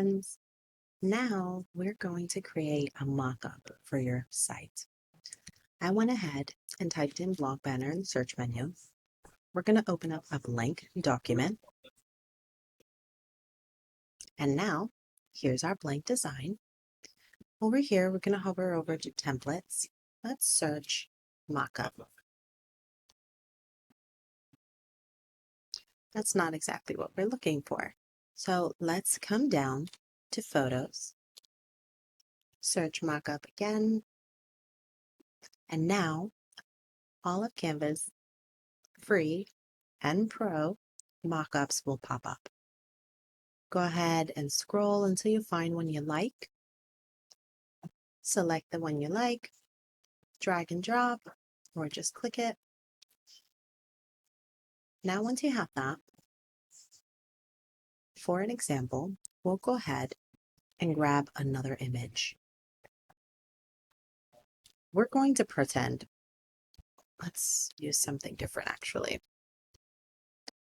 friends. Now we're going to create a mock-up for your site. I went ahead and typed in blog banner in the search menu. We're going to open up a blank document. And now here's our blank design. Over here, we're going to hover over to templates. Let's search mock-up. That's not exactly what we're looking for. So let's come down to photos, search mock-up again, and now all of Canva's free and pro mock-ups will pop up. Go ahead and scroll until you find one you like. Select the one you like, drag and drop, or just click it. Now once you have that, for an example, we'll go ahead and grab another image. We're going to pretend, let's use something different actually.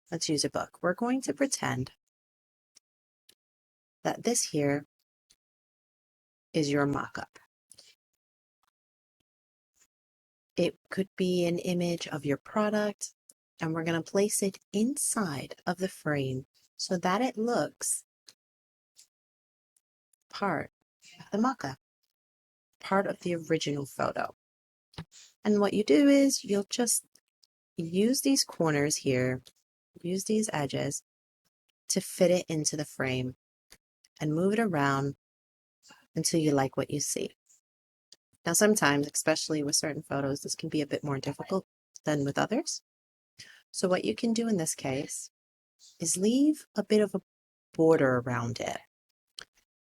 Let's use a book. We're going to pretend that this here is your mock-up. It could be an image of your product, and we're going to place it inside of the frame so that it looks part of the mock-up, part of the original photo. And what you do is you'll just use these corners here, use these edges to fit it into the frame and move it around until you like what you see. Now, sometimes, especially with certain photos, this can be a bit more difficult than with others. So what you can do in this case is leave a bit of a border around it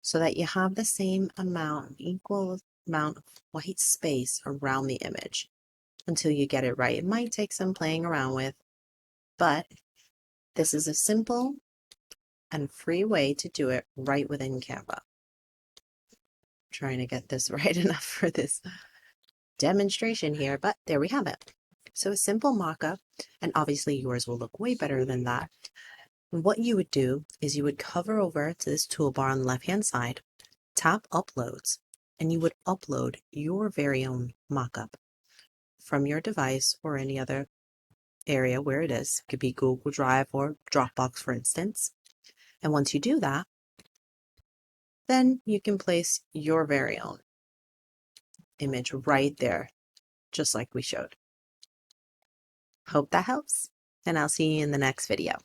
so that you have the same amount, equal amount of white space around the image until you get it right. It might take some playing around with, but this is a simple and free way to do it right within Canva. Trying to get this right enough for this demonstration here, but there we have it. So a simple mock-up, and obviously yours will look way better than that. What you would do is you would hover over to this toolbar on the left-hand side, tap Uploads, and you would upload your very own mock-up from your device or any other area where it is. It could be Google Drive or Dropbox, for instance. And once you do that, then you can place your very own image right there, just like we showed. Hope that helps, and I'll see you in the next video.